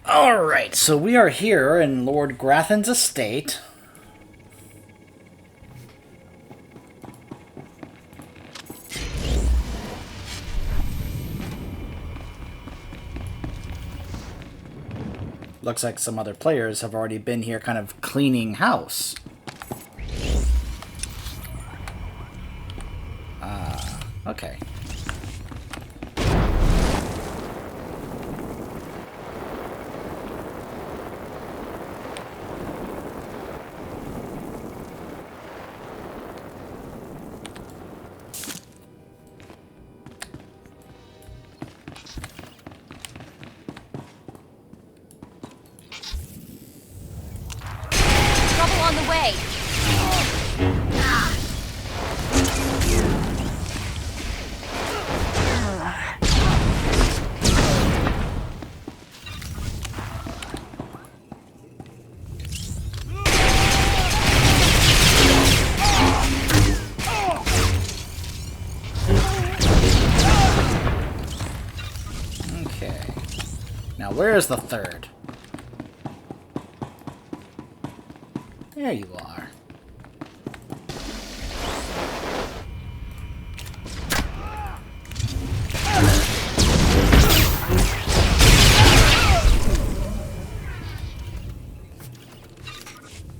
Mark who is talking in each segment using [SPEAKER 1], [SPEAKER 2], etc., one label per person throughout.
[SPEAKER 1] Alright, so we are here in Lord Grathan's estate. Looks like some other players have already been here kind of cleaning house. Okay.
[SPEAKER 2] Trouble on the way.
[SPEAKER 1] Okay. Now where is the third? There you are.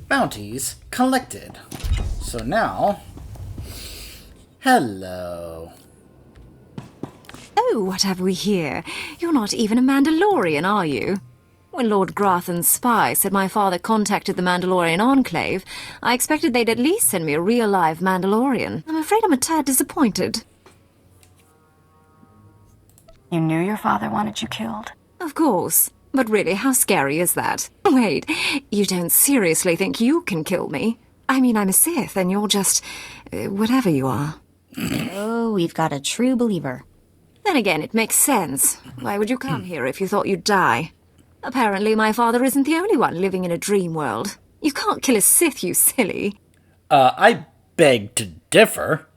[SPEAKER 1] Bounties collected. So now... Hello.
[SPEAKER 3] Oh, what have we here? You're not even a Mandalorian, are you? When Lord Grathan's spy said my father contacted the Mandalorian Enclave, I expected they'd at least send me a real-live Mandalorian. I'm afraid I'm a tad disappointed.
[SPEAKER 4] You knew your father wanted you killed?
[SPEAKER 3] Of course. But really, how scary is that? Wait, you don't seriously think you can kill me? I mean, I'm a Sith, and you're just... whatever you are.
[SPEAKER 2] Oh, we've got a true believer.
[SPEAKER 3] Then again, it makes sense. Why would you come here if you thought you'd die? Apparently, my father isn't the only one living in a dream world. You can't kill a Sith, you silly.
[SPEAKER 1] I beg to differ.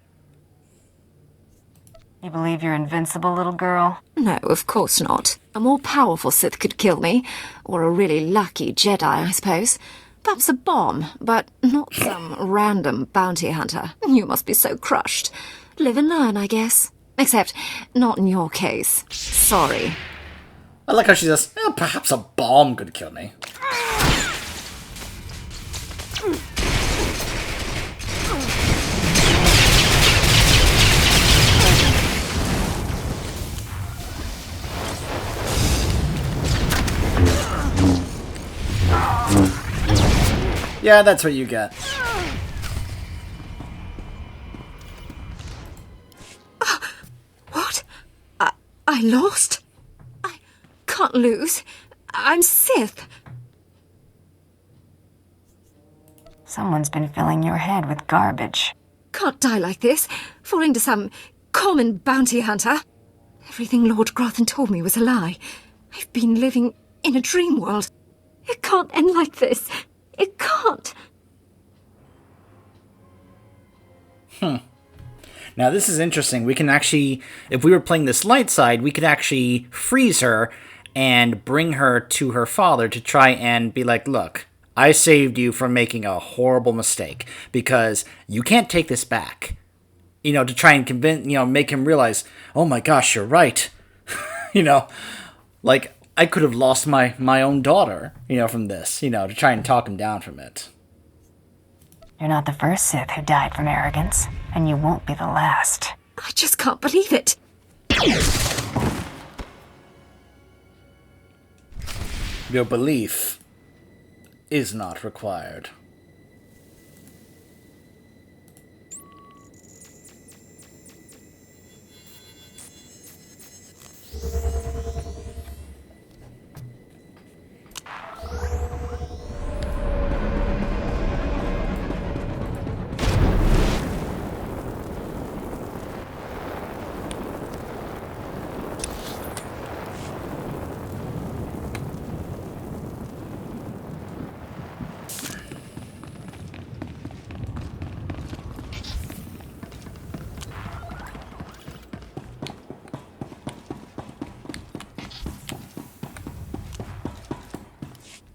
[SPEAKER 4] You believe you're invincible, little girl?
[SPEAKER 3] No, of course not. A more powerful Sith could kill me. Or a really lucky Jedi, I suppose. Perhaps a bomb, but not some random bounty hunter. You must be so crushed. Live and learn, I guess. Except, not in your case. Sorry.
[SPEAKER 1] I like how she says, perhaps a bomb could kill me. Yeah, that's what you get.
[SPEAKER 3] What? I lost? I can't lose. I'm Sith.
[SPEAKER 4] Someone's been filling your head with garbage.
[SPEAKER 3] Can't die like this, falling to some common bounty hunter. Everything Lord Grathan told me was a lie. I've been living in a dream world. It can't end like this. It can't.
[SPEAKER 1] Now this is interesting. We can actually, if we were playing this light side, we could actually freeze her and bring her to her father to try and be like, look, I saved you from making a horrible mistake because you can't take this back. You know, to try and convince, make him realize, oh my gosh, you're right. Like I could have lost my own daughter, from this, to try and talk him down from it.
[SPEAKER 4] You're not the first Sith who died from arrogance, and you won't be the last.
[SPEAKER 3] I just can't believe it.
[SPEAKER 1] Your belief is not required.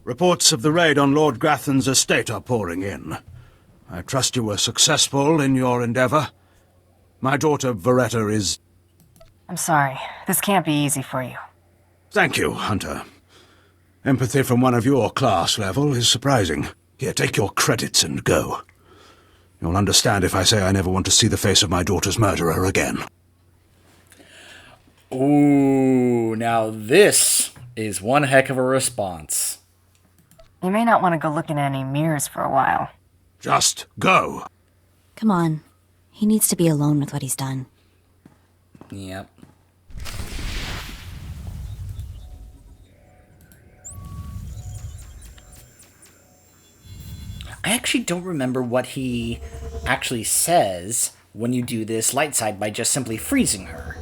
[SPEAKER 5] Reports of the raid on Lord Grathan's estate are pouring in. I trust you were successful in your endeavor. My daughter, Veretta, is...
[SPEAKER 4] I'm sorry. This can't be easy for you.
[SPEAKER 5] Thank you, Hunter. Empathy from one of your class level is surprising. Here, take your credits and go. You'll understand if I say I never want to see the face of my daughter's murderer again.
[SPEAKER 1] Ooh, now this is one heck of a response.
[SPEAKER 4] You may not want to go looking at any mirrors for a while.
[SPEAKER 5] Just go.
[SPEAKER 2] Come on. He needs to be alone with what he's done.
[SPEAKER 1] Yep. I actually don't remember what he actually says when you do this light side by just simply freezing her.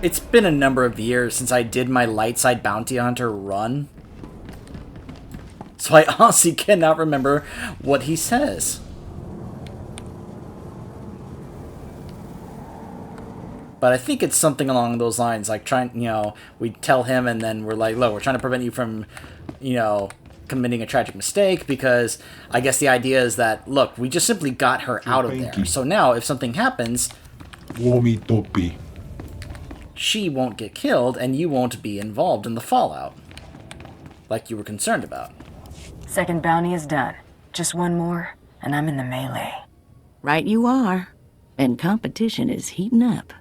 [SPEAKER 1] It's been a number of years since I did my light side bounty hunter run. So I honestly cannot remember what he says. But I think it's something along those lines, like we tell him and then we're like, look, we're trying to prevent you from, committing a tragic mistake, because I guess the idea is that, look, we just simply got her out of there. So now if something happens, she won't get killed and you won't be involved in the fallout, like you were concerned about.
[SPEAKER 4] Second bounty is done. Just one more, and I'm in the melee.
[SPEAKER 6] Right you are. And competition is heating up.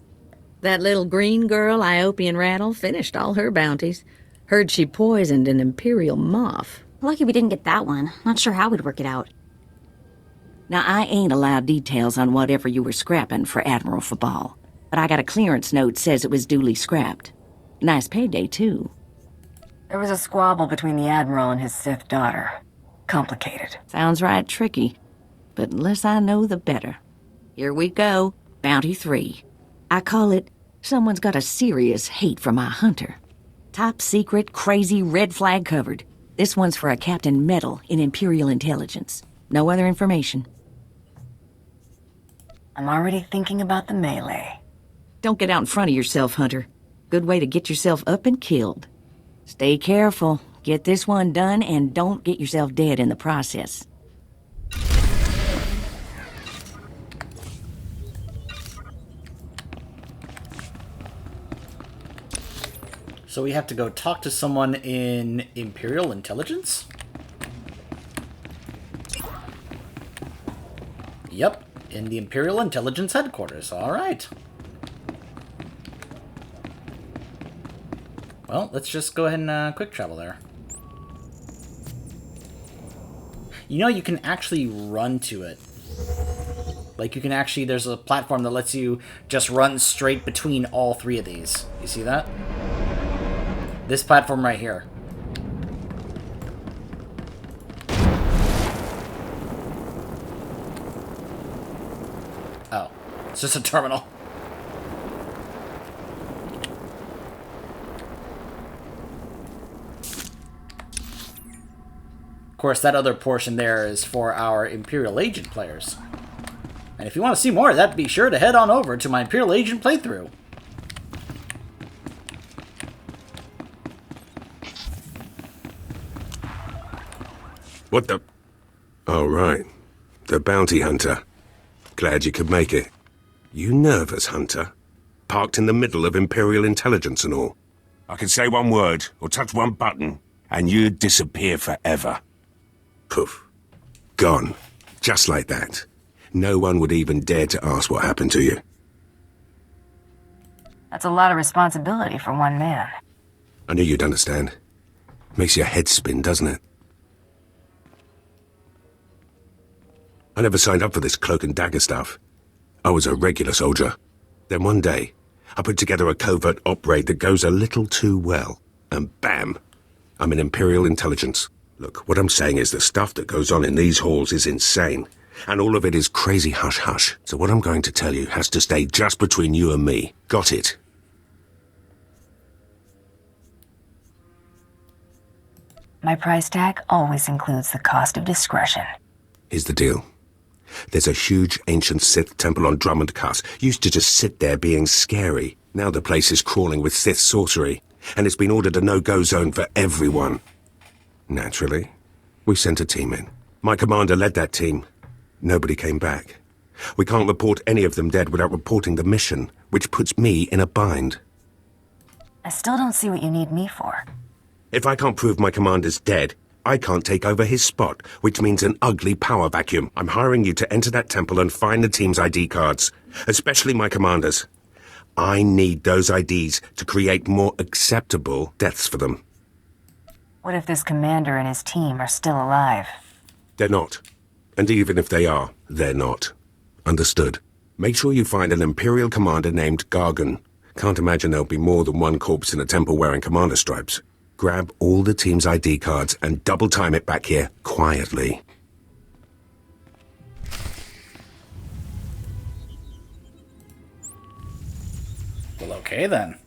[SPEAKER 6] That little green girl, Iopian Rattle, finished all her bounties. Heard she poisoned an Imperial moth.
[SPEAKER 2] Lucky we didn't get that one. Not sure how we'd work it out.
[SPEAKER 6] Now, I ain't allowed details on whatever you were scrapping for Admiral Fabal, but I got a clearance note says it was duly scrapped. Nice payday, too.
[SPEAKER 4] There was a squabble between the Admiral and his Sith daughter. Complicated.
[SPEAKER 6] Sounds right tricky, but the less I know, the better. Here we go. Bounty 3. I call it, someone's got a serious hate for my hunter. Top secret, crazy, red flag covered. This one's for a Captain Metal in Imperial Intelligence. No other information.
[SPEAKER 4] I'm already thinking about the melee.
[SPEAKER 6] Don't get out in front of yourself, Hunter. Good way to get yourself up and killed. Stay careful. Get this one done and don't get yourself dead in the process.
[SPEAKER 1] So we have to go talk to someone in Imperial Intelligence? Yep, in the Imperial Intelligence headquarters. Alright. Well, let's just go ahead and quick travel there. You can actually run to it. Like, there's a platform that lets you just run straight between all three of these. You see that? This platform right here. Oh, it's just a terminal. Of course, that other portion there is for our Imperial Agent players. And if you want to see more of that, be sure to head on over to my Imperial Agent playthrough.
[SPEAKER 7] What the... Oh, right. The bounty hunter. Glad you could make it. You nervous, Hunter? Parked in the middle of Imperial Intelligence and all.
[SPEAKER 8] I could say one word, or touch one button, and you'd disappear forever.
[SPEAKER 7] Poof. Gone. Just like that. No one would even dare to ask what happened to you.
[SPEAKER 4] That's a lot of responsibility for one man.
[SPEAKER 7] I knew you'd understand. Makes your head spin, doesn't it? I never signed up for this cloak and dagger stuff. I was a regular soldier. Then one day, I put together a covert op raid that goes a little too well. And bam! I'm in Imperial Intelligence. Look, what I'm saying is the stuff that goes on in these halls is insane. And all of it is crazy hush-hush. So what I'm going to tell you has to stay just between you and me. Got it?
[SPEAKER 4] My price tag always includes the cost of discretion.
[SPEAKER 7] Here's the deal. There's a huge ancient Sith temple on Drummond Cuss. Used to just sit there being scary. Now the place is crawling with Sith sorcery. And it's been ordered a no-go zone for everyone. Naturally. We sent a team in. My commander led that team. Nobody came back. We can't report any of them dead without reporting the mission, which puts me in a bind.
[SPEAKER 4] I still don't see what you need me for.
[SPEAKER 7] If I can't prove my commander's dead, I can't take over his spot, which means an ugly power vacuum. I'm hiring you to enter that temple and find the team's ID cards, especially my commander's. I need those IDs to create more acceptable deaths for them.
[SPEAKER 4] What if this commander and his team are still alive?
[SPEAKER 7] They're not. And even if they are, they're not. Understood. Make sure you find an Imperial commander named Gargan. Can't imagine there'll be more than one corpse in a temple wearing commander stripes. Grab all the team's ID cards and double time it back here quietly.
[SPEAKER 1] Well, okay then.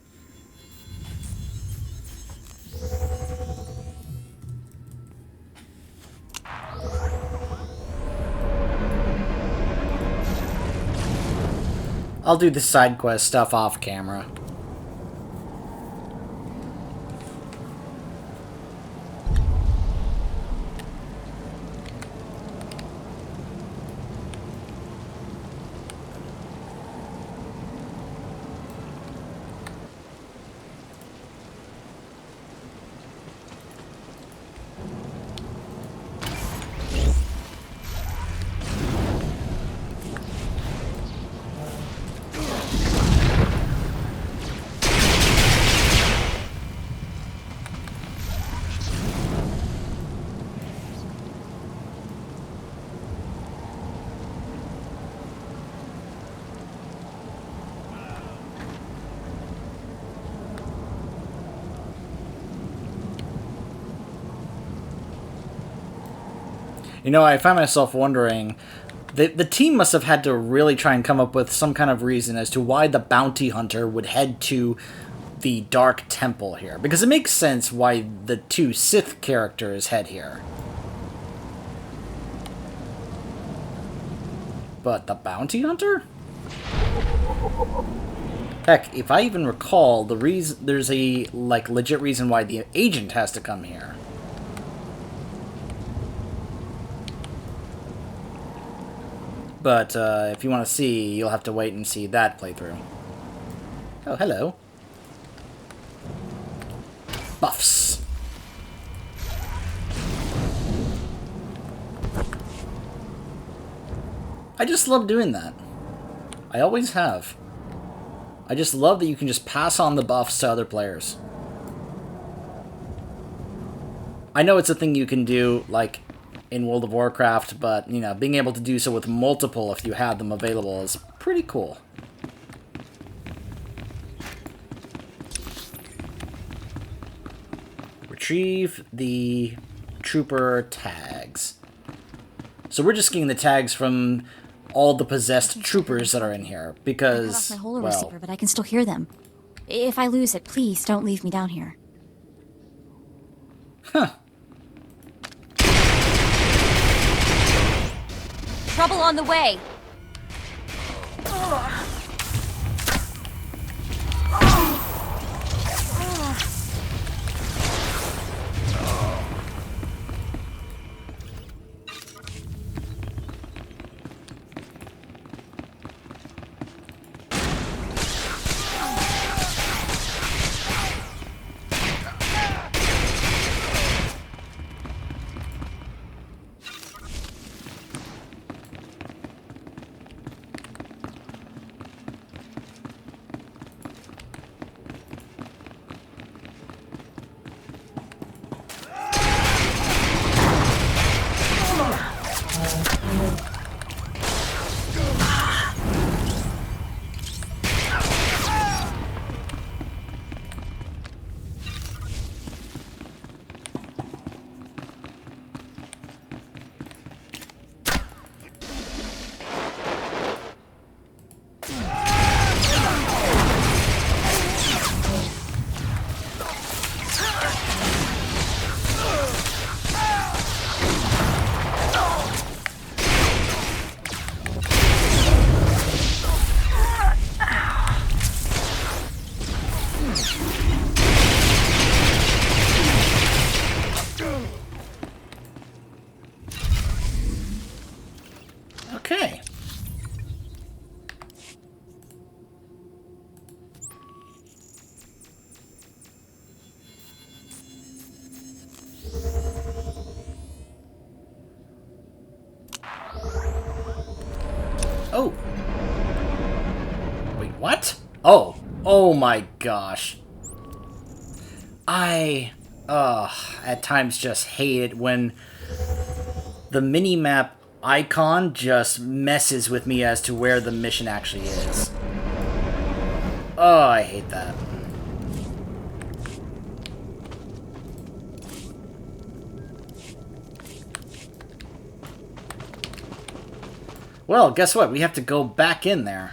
[SPEAKER 1] I'll do the side quest stuff off camera. You know, I find myself wondering, the team must have had to really try and come up with some kind of reason as to why the bounty hunter would head to the Dark Temple here. Because it makes sense why the two Sith characters head here. But the bounty hunter? Heck, if I even recall, there's a, like, legit reason why the agent has to come here. But if you want to see, you'll have to wait and see that playthrough. Oh, hello. Buffs. I just love doing that. I always have. I just love that you can just pass on the buffs to other players. I know it's a thing you can do, like, in World of Warcraft, but, you know, being able to do so with multiple if you have them available is pretty cool. Retrieve the trooper tags. So we're just getting the tags from all the possessed troopers that are in here, because,
[SPEAKER 2] I cut off my holo
[SPEAKER 1] well,
[SPEAKER 2] receiver, but I can still hear them. If I lose it, please don't leave me down here.
[SPEAKER 1] huh.
[SPEAKER 2] Trouble on the way!
[SPEAKER 1] Oh my gosh. I, at times just hate it when the mini-map icon just messes with me as to where the mission actually is. Oh, I hate that. Well, guess what? We have to go back in there.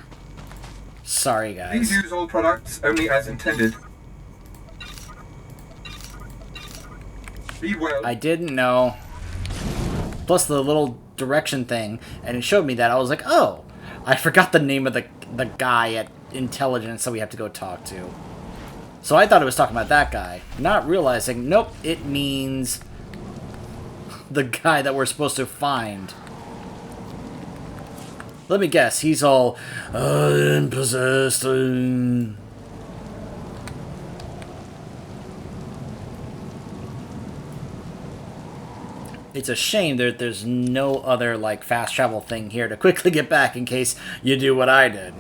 [SPEAKER 1] Sorry, guys.
[SPEAKER 9] Please use all products only as intended. Be well.
[SPEAKER 1] I didn't know. Plus the little direction thing, and it showed me that. I was like, oh, I forgot the name of the guy at Intelligence that we have to go talk to. So I thought it was talking about that guy, not realizing, nope, it means the guy that we're supposed to find. Let me guess, he's all, I'm possessed. It's a shame that there's no other, like, fast travel thing here to quickly get back in case you do what I did.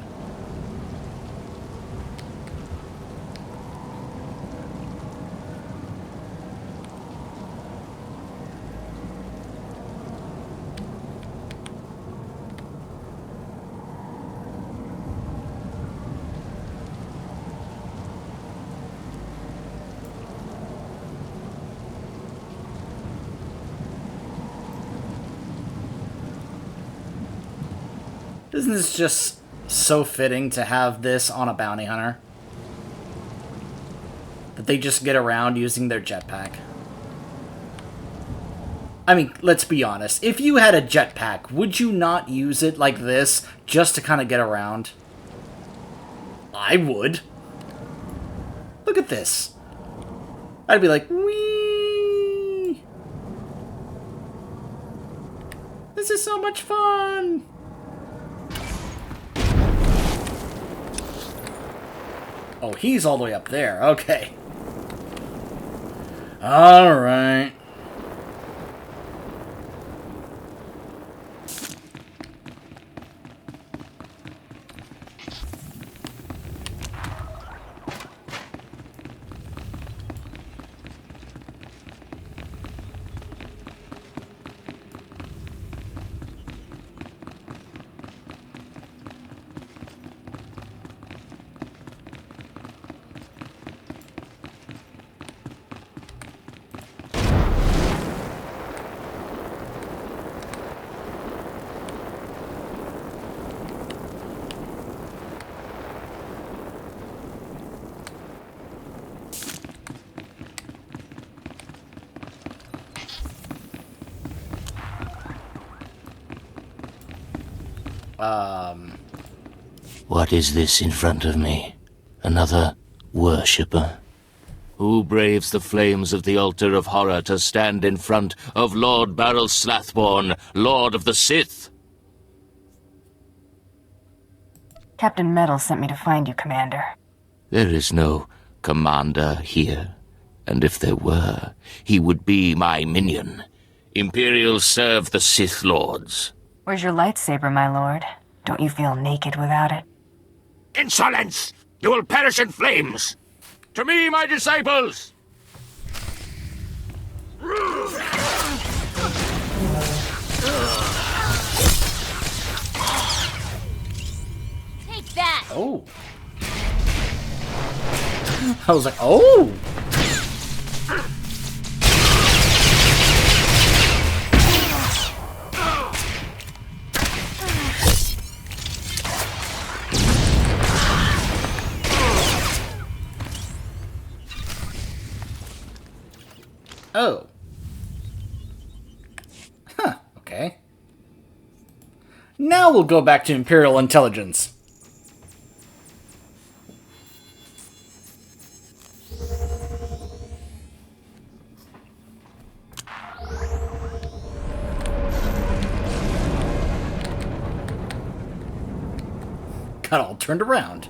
[SPEAKER 1] Isn't this just so fitting to have this on a bounty hunter? That they just get around using their jetpack. I mean, let's be honest. If you had a jetpack, would you not use it like this just to kind of get around? I would. Look at this. I'd be like, whee! This is so much fun! Oh, he's all the way up there. Okay. Alright.
[SPEAKER 10] What is this in front of me? Another worshipper? Who braves the flames of the altar of horror to stand in front of Lord Baral Slathborn, Lord of the Sith?
[SPEAKER 4] Captain Metal sent me to find you, Commander.
[SPEAKER 10] There is no commander here, and if there were, he would be my minion. Imperial serve the Sith Lords.
[SPEAKER 4] Where's your lightsaber, my lord? Don't you feel naked without it?
[SPEAKER 10] Insolence! You will perish in flames! To me, my disciples!
[SPEAKER 11] Take that!
[SPEAKER 1] Oh. I was like, oh! Oh. Huh, okay. Now we'll go back to Imperial intelligence. Got all turned around.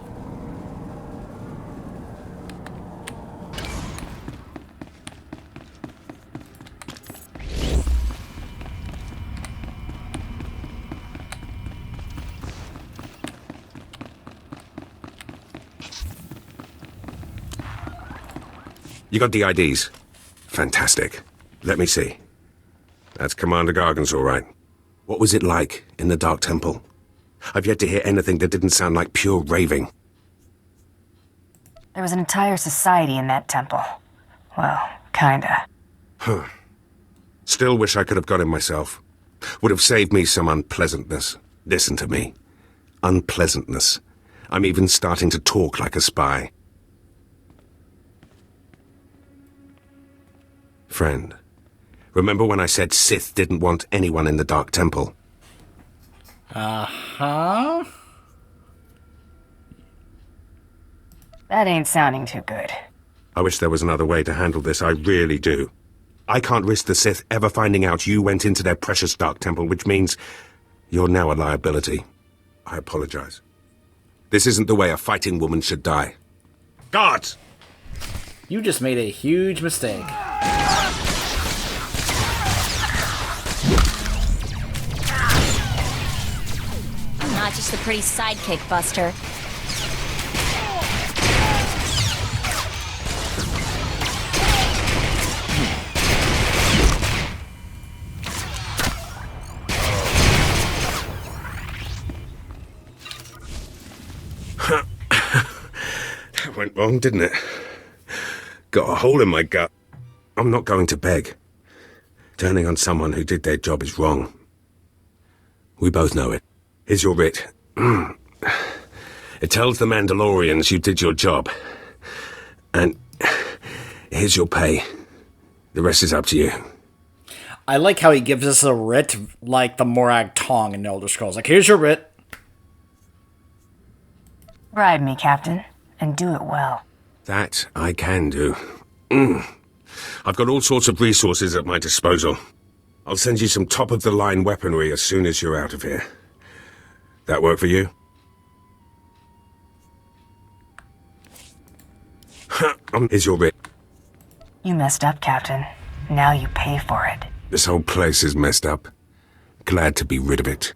[SPEAKER 7] You got the IDs? Fantastic. Let me see. That's Commander Gargan's all right. What was it like in the Dark Temple? I've yet to hear anything that didn't sound like pure raving.
[SPEAKER 4] There was an entire society in that temple. Well, kinda.
[SPEAKER 7] Huh. Still wish I could have got him myself. Would have saved me some unpleasantness. Listen to me. Unpleasantness. I'm even starting to talk like a spy. Friend, remember when I said Sith didn't want anyone in the Dark Temple?
[SPEAKER 1] Uh-huh.
[SPEAKER 4] That ain't sounding too good.
[SPEAKER 7] I wish there was another way to handle this, I really do. I can't risk the Sith ever finding out you went into their precious Dark Temple, which means you're now a liability. I apologize. This isn't the way a fighting woman should die. Guards!
[SPEAKER 1] You just made a huge mistake.
[SPEAKER 11] I'm not just a pretty sidekick, Buster.
[SPEAKER 7] That went wrong, didn't it? Got a hole in my gut. I'm not going to beg. Turning on someone who did their job is wrong. We both know it. Here's your writ. It tells the Mandalorians you did your job. And here's your pay. The rest is up to you.
[SPEAKER 1] I like how he gives us a writ like the Morag Tong in Elder Scrolls. Like, here's your writ.
[SPEAKER 4] Bribe me, Captain, and do it well.
[SPEAKER 7] That I can do. I've got all sorts of resources at my disposal. I'll send you some top-of-the-line weaponry as soon as you're out of here. That work for you? Here's your writ.
[SPEAKER 4] You messed up, Captain. Now you pay for it.
[SPEAKER 7] This whole place is messed up. Glad to be rid of it.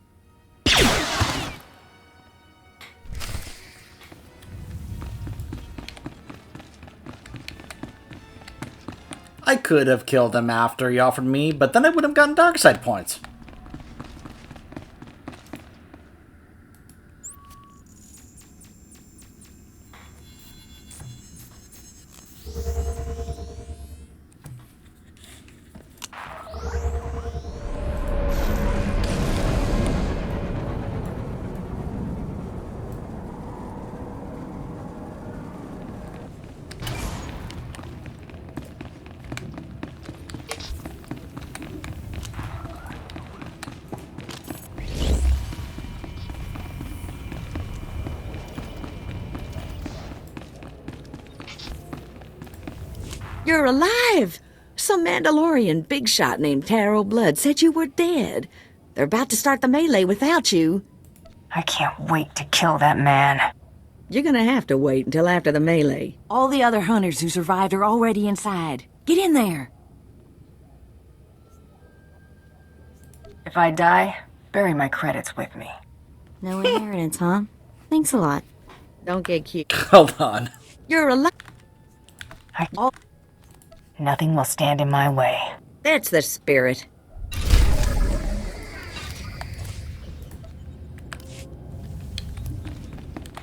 [SPEAKER 1] I could have killed him after he offered me, but then I would have gotten Darkside points.
[SPEAKER 6] You're alive! Some Mandalorian big shot named Taro Blood said you were dead. They're about to start the melee without you.
[SPEAKER 4] I can't wait to kill that man.
[SPEAKER 6] You're gonna have to wait until after the melee. All the other hunters who survived are already inside. Get in there!
[SPEAKER 4] If I die, bury my credits with me.
[SPEAKER 2] No inheritance, huh? Thanks a lot.
[SPEAKER 6] Don't get cute.
[SPEAKER 1] Hold on.
[SPEAKER 6] You're alive!
[SPEAKER 4] Nothing will stand in my way.
[SPEAKER 6] That's the spirit.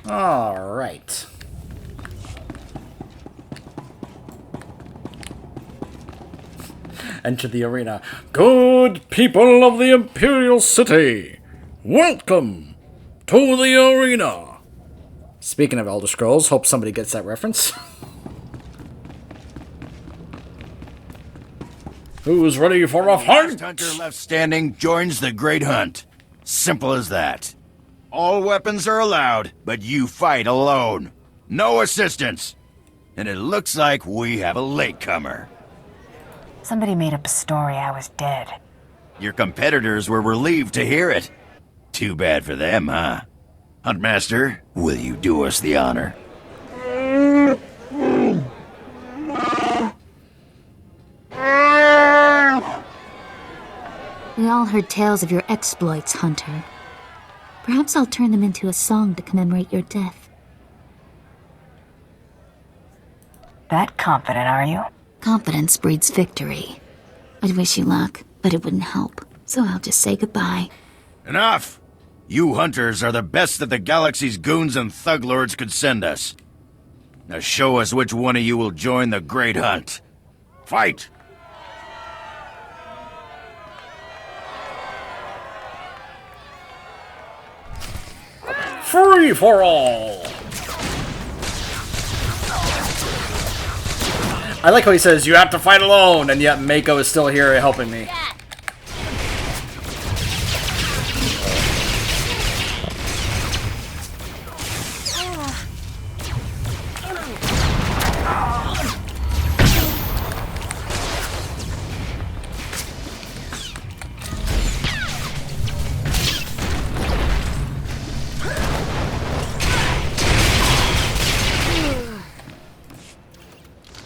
[SPEAKER 1] All right. Enter the arena. Good people of the Imperial City, welcome to the arena. Speaking of Elder Scrolls, hope somebody gets that reference. Who's ready for a fight?
[SPEAKER 12] The last hunter left standing joins the Great Hunt. Simple as that. All weapons are allowed, but you fight alone. No assistance. And it looks like we have a latecomer.
[SPEAKER 4] Somebody made up a story I was dead.
[SPEAKER 12] Your competitors were relieved to hear it. Too bad for them, huh? Huntmaster, will you do us the honor?
[SPEAKER 2] We all heard tales of your exploits, Hunter. Perhaps I'll turn them into a song to commemorate your death.
[SPEAKER 4] That confident, are you?
[SPEAKER 2] Confidence breeds victory. I'd wish you luck, but it wouldn't help. So I'll just say goodbye.
[SPEAKER 12] Enough! You hunters are the best that the galaxy's goons and thug lords could send us. Now show us which one of you will join the Great Hunt. Fight!
[SPEAKER 1] Free for all! I like how he says, you have to fight alone, and yet Mako is still here helping me.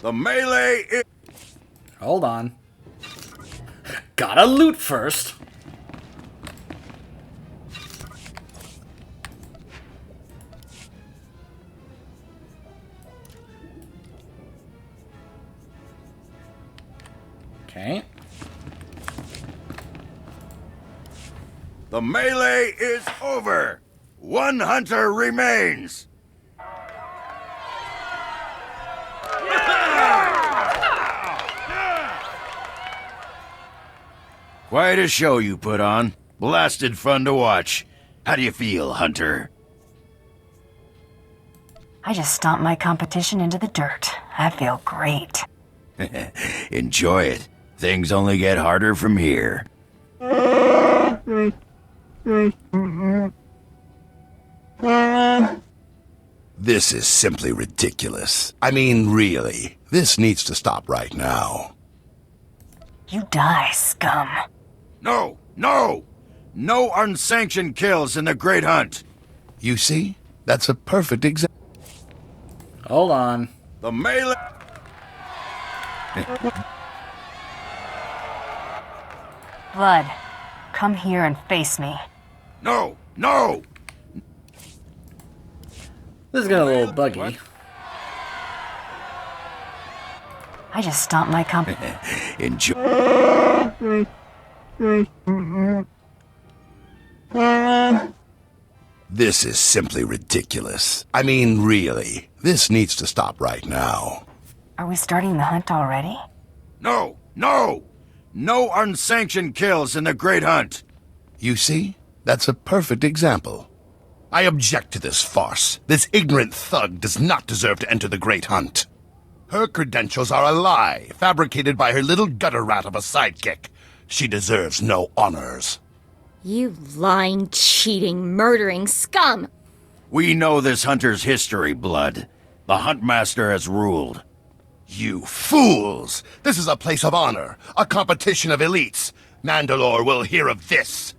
[SPEAKER 12] The melee is...
[SPEAKER 1] Hold on. Gotta loot first. Okay.
[SPEAKER 12] The melee is over. One hunter remains. Quite a show you put on. Blasted fun to watch. How do you feel, Hunter?
[SPEAKER 4] I just stomped my competition into the dirt. I feel great.
[SPEAKER 12] Enjoy it. Things only get harder from here.
[SPEAKER 5] This is simply ridiculous. I mean, really. This needs to stop right now.
[SPEAKER 4] You die, scum.
[SPEAKER 12] No! No! No unsanctioned kills in the Great Hunt!
[SPEAKER 5] You see? That's a perfect example.
[SPEAKER 1] Hold on.
[SPEAKER 12] The melee...
[SPEAKER 4] Blood, come here and face me.
[SPEAKER 12] No! No!
[SPEAKER 1] This is getting a little buggy.
[SPEAKER 12] What?
[SPEAKER 4] I just stomped my
[SPEAKER 12] Enjoy...
[SPEAKER 5] This is simply ridiculous. I mean, really. This needs to stop right now.
[SPEAKER 4] Are we starting the hunt already?
[SPEAKER 12] No! No! No unsanctioned kills in the Great Hunt!
[SPEAKER 5] You see? That's a perfect example. I object to this farce. This ignorant thug does not deserve to enter the Great Hunt. Her credentials are a lie, fabricated by her little gutter rat of a sidekick. She deserves no honors.
[SPEAKER 11] You lying, cheating, murdering scum!
[SPEAKER 12] We know this hunter's history, Blood. The Huntmaster has ruled.
[SPEAKER 5] You fools! This is a place of honor, a competition of elites. Mandalore will hear of this.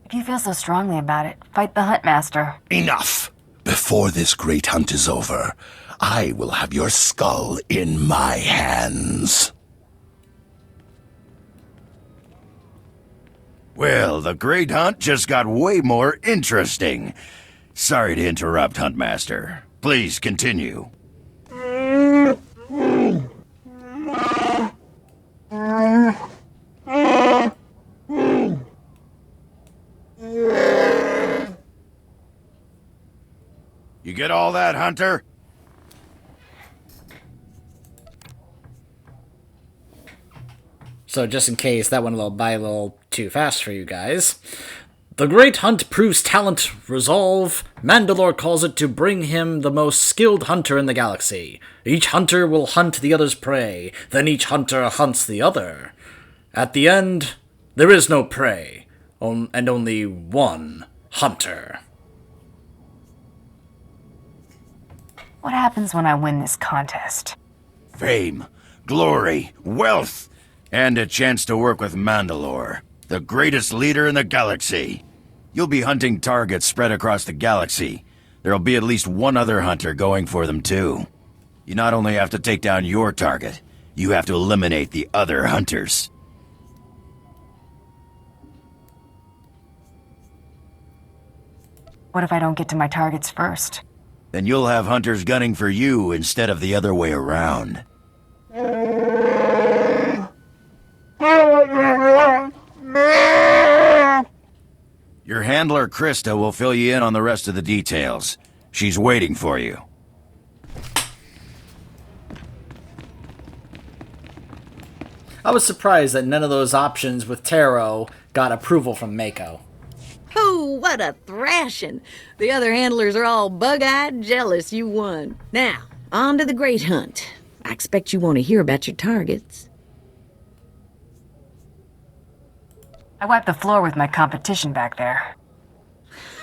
[SPEAKER 4] If you feel so strongly about it, fight the Huntmaster.
[SPEAKER 5] Enough! Before this great hunt is over, I will have your skull in my hands.
[SPEAKER 12] Well, the Great Hunt just got way more interesting. Sorry to interrupt, Huntmaster. Please continue. You get all that, Hunter?
[SPEAKER 1] So just in case that went a little too fast for you guys. The Great Hunt proves talent, resolve. Mandalore calls it to bring him the most skilled hunter in the galaxy. Each hunter will hunt the other's prey, then each hunter hunts the other. At the end, there is no prey, and only one hunter.
[SPEAKER 4] What happens when I win this contest?
[SPEAKER 12] Fame, glory, wealth, and a chance to work with Mandalore, the greatest leader in the galaxy. You'll be hunting targets spread across the galaxy. There'll be at least one other hunter going for them too. You not only have to take down your target, you have to eliminate the other hunters.
[SPEAKER 4] What if I don't get to my targets first?
[SPEAKER 12] Then you'll have hunters gunning for you instead of the other way around. Your handler, Krista, will fill you in on the rest of the details. She's waiting for you.
[SPEAKER 1] I was surprised that none of those options with Taro got approval from Mako.
[SPEAKER 6] Oh, what a thrashing! The other handlers are all bug-eyed jealous you won. Now, on to the Great Hunt. I expect you want to hear about your targets.
[SPEAKER 4] I wiped the floor with my competition back there.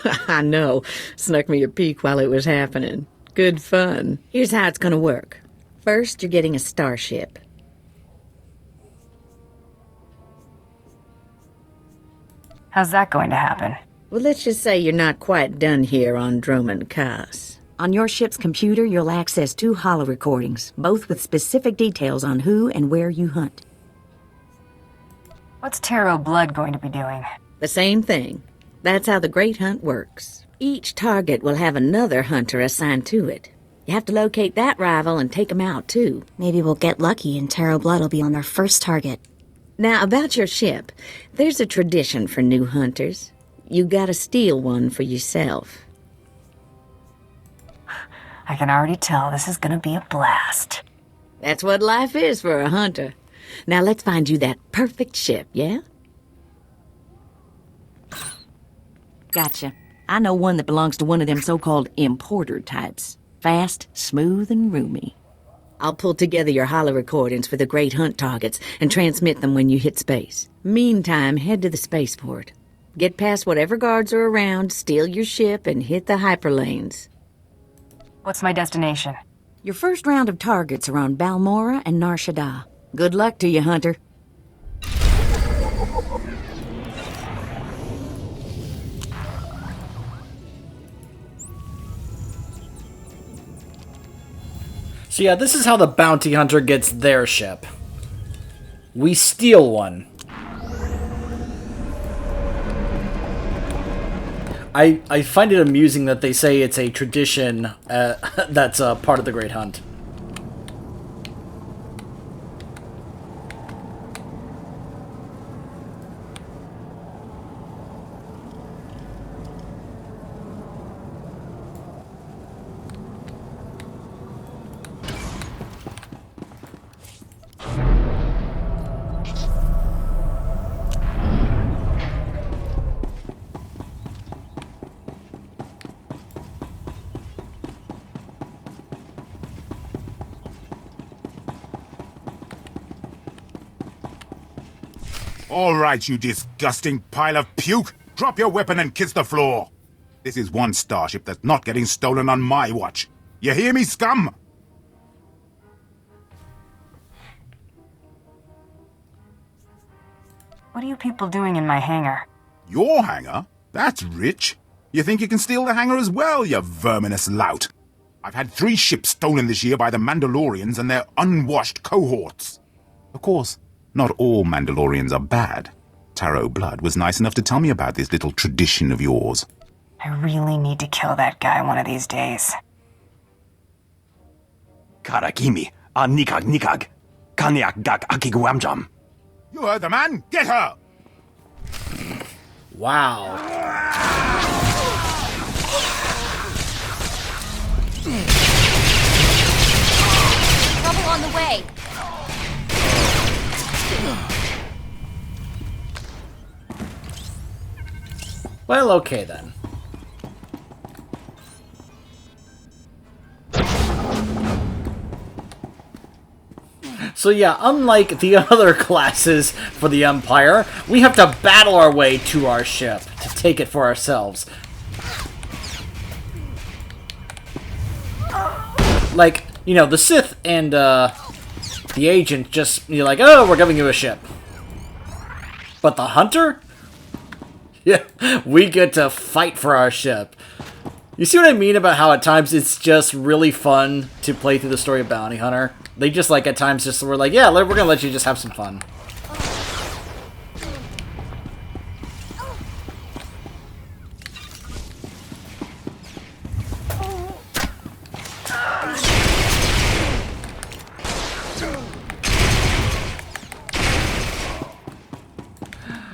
[SPEAKER 6] I know. Snuck me a peek while it was happening. Good fun. Here's how it's gonna work. First, you're getting a starship.
[SPEAKER 4] How's that going to happen?
[SPEAKER 6] Well, let's just say you're not quite done here on Droman Kaas. On your ship's computer, you'll access 2 holo recordings, both with specific details on who and where you hunt.
[SPEAKER 4] What's Taro Blood going to be doing?
[SPEAKER 6] The same thing. That's how the Great Hunt works. Each target will have another hunter assigned to it. You have to locate that rival and take him out, too.
[SPEAKER 13] Maybe we'll get lucky and Taro Blood will be on our first target.
[SPEAKER 6] Now, about your ship, there's a tradition for new hunters. You gotta steal one for yourself.
[SPEAKER 4] I can already tell this is gonna be a blast.
[SPEAKER 6] That's what life is for a hunter. Now let's find you that perfect ship, yeah? Gotcha. I know one that belongs to one of them so-called importer types. Fast, smooth, and roomy. I'll pull together your holo recordings for the Great Hunt targets and transmit them when you hit space. Meantime, head to the spaceport. Get past whatever guards are around, steal your ship, and hit the hyperlanes.
[SPEAKER 4] What's my destination?
[SPEAKER 6] Your first round of targets are on Balmora and Nar Shaddaa. Good luck to you, Hunter.
[SPEAKER 1] So yeah, this is how the bounty hunter gets their ship. We steal one. I find it amusing that they say it's a tradition that's part of the Great Hunt.
[SPEAKER 8] All right, you disgusting pile of puke! Drop your weapon and kiss the floor! This is one starship that's not getting stolen on my watch. You hear me, scum?
[SPEAKER 4] What are you people doing in my hangar?
[SPEAKER 8] Your hangar? That's rich. You think you can steal the hangar as well, you verminous lout? I've had 3 ships stolen this year by the Mandalorians and their unwashed cohorts. Of course, not all Mandalorians are bad. Taro Blood was nice enough to tell me about this little tradition of yours.
[SPEAKER 4] I really need to kill that guy one of these days.
[SPEAKER 12] Karakimi, nikag nikag, kanyak dak akiguamjam.
[SPEAKER 8] You heard the man! Get her!
[SPEAKER 1] Wow.
[SPEAKER 11] Trouble on the way.
[SPEAKER 1] Well, okay then. So yeah, unlike the other classes for the Empire, we have to battle our way to our ship to take it for ourselves. Like, you know, the Sith and the agent just, you're like, oh, we're giving you a ship. But the Hunter? Yeah, we get to fight for our ship. You see what I mean about how at times it's just really fun to play through the story of Bounty Hunter? They just, like, at times just were like, yeah, we're gonna let you just have some fun.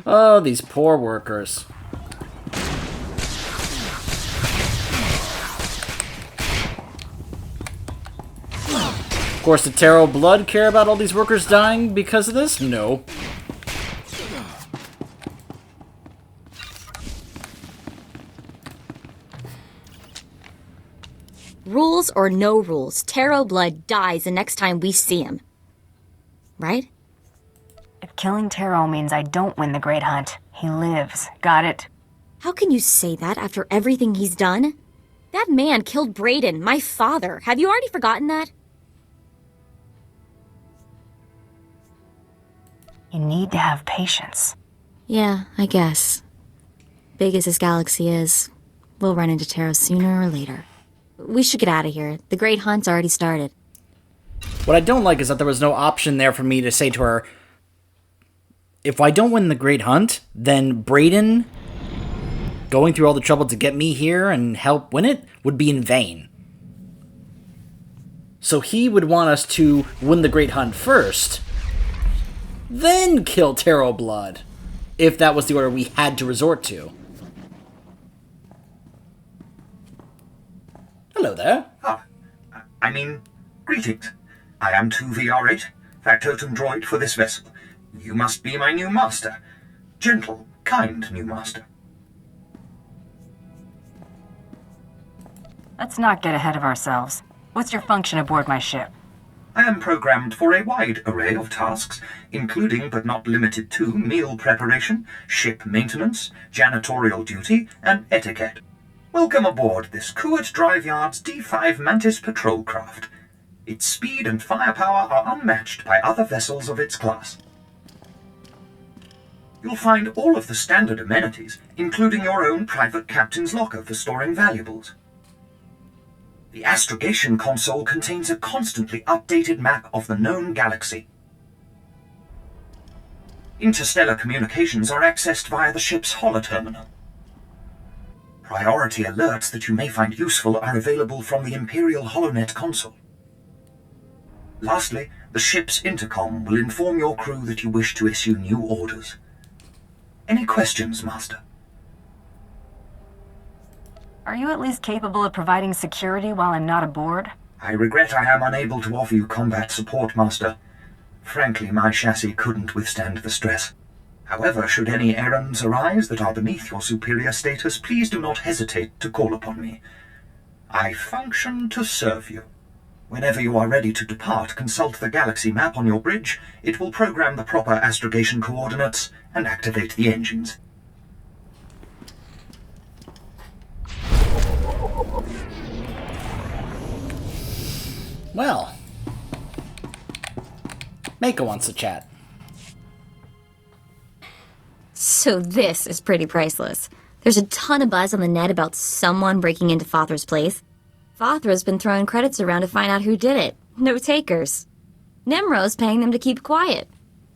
[SPEAKER 1] Oh, these poor workers. Of course, did Taro Blood care about all these workers dying because of this? No.
[SPEAKER 2] Rules or no rules, Taro Blood dies the next time we see him. Right?
[SPEAKER 4] If killing Taro means I don't win the Great Hunt, he lives. Got it?
[SPEAKER 2] How can you say that after everything he's done? That man killed Brayden, my father. Have you already forgotten that?
[SPEAKER 4] You need to have patience.
[SPEAKER 2] Yeah, I guess. Big as this galaxy is, we'll run into Taro sooner or later. We should get out of here. The Great Hunt's already started.
[SPEAKER 1] What I don't like is that there was no option there for me to say to her, if I don't win the Great Hunt, then Brayden going through all the trouble to get me here and help win it would be in vain. So he would want us to win the Great Hunt first, then kill Taro Blood, if that was the order we had to resort to. Hello there.
[SPEAKER 14] Greetings. I am 2VR8, factotum droid for this vessel. You must be my new master. Gentle, kind new master.
[SPEAKER 4] Let's not get ahead of ourselves. What's your function aboard my ship?
[SPEAKER 14] I am programmed for a wide array of tasks, including but not limited to meal preparation, ship maintenance, janitorial duty, and etiquette. Welcome aboard this Kuat Drive Yard's D5 Mantis patrol craft. Its speed and firepower are unmatched by other vessels of its class. You'll find all of the standard amenities, including your own private captain's locker for storing valuables. The astrogation console contains a constantly updated map of the known galaxy. Interstellar communications are accessed via the ship's holoterminal. Priority alerts that you may find useful are available from the Imperial HoloNet console. Lastly, the ship's intercom will inform your crew that you wish to issue new orders. Any questions, Master?
[SPEAKER 4] Are you at least capable of providing security while I'm not aboard?
[SPEAKER 14] I regret I am unable to offer you combat support, Master. Frankly, my chassis couldn't withstand the stress. However, should any errands arise that are beneath your superior status, please do not hesitate to call upon me. I function to serve you. Whenever you are ready to depart, consult the galaxy map on your bridge. It will program the proper astrogation coordinates and activate the engines.
[SPEAKER 1] Well, Mako wants to chat.
[SPEAKER 2] So this is pretty priceless. There's a ton of buzz on the net about someone breaking into Father's place. Fathra's been throwing credits around to find out who did it. No takers. Nemro's paying them to keep quiet.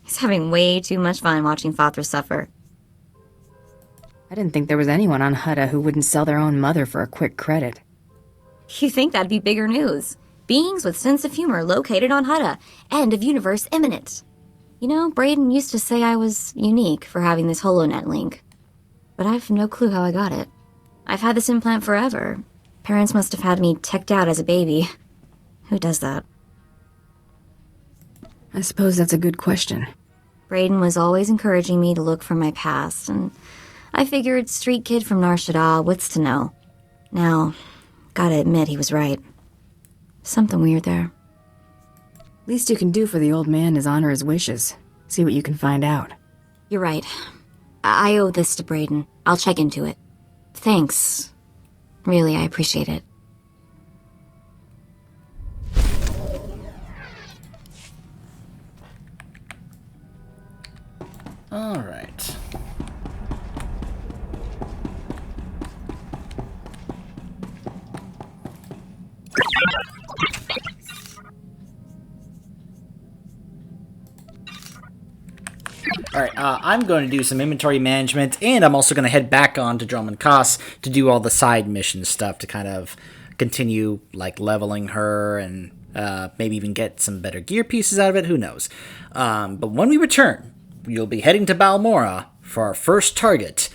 [SPEAKER 2] He's having way too much fun watching Fathra suffer.
[SPEAKER 15] I didn't think there was anyone on Hutta who wouldn't sell their own mother for a quick credit.
[SPEAKER 2] You think that'd be bigger news? Beings with sense of humor located on Hutta. End of universe imminent. You know, Brayden used to say I was unique for having this HoloNet link. But I've no clue how I got it. I've had this implant forever. Parents must have had me teched out as a baby. Who does that?
[SPEAKER 15] I suppose that's a good question.
[SPEAKER 2] Brayden was always encouraging me to look for my past, and I figured street kid from Nar Shaddaa, what's to know? Now, gotta admit he was right. Something weird there.
[SPEAKER 15] Least you can do for the old man is honor his wishes. See what you can find out.
[SPEAKER 2] You're right. I owe this to Brayden. I'll check into it. Thanks. Really, I appreciate it.
[SPEAKER 1] All right. Alright, I'm going to do some inventory management, and I'm also going to head back on to Drummond Koss to do all the side mission stuff to kind of continue, like, leveling her and maybe even get some better gear pieces out of it, who knows. But when we return, you'll be heading to Balmora for our first target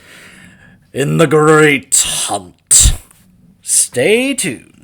[SPEAKER 1] in the Great Hunt. Stay tuned.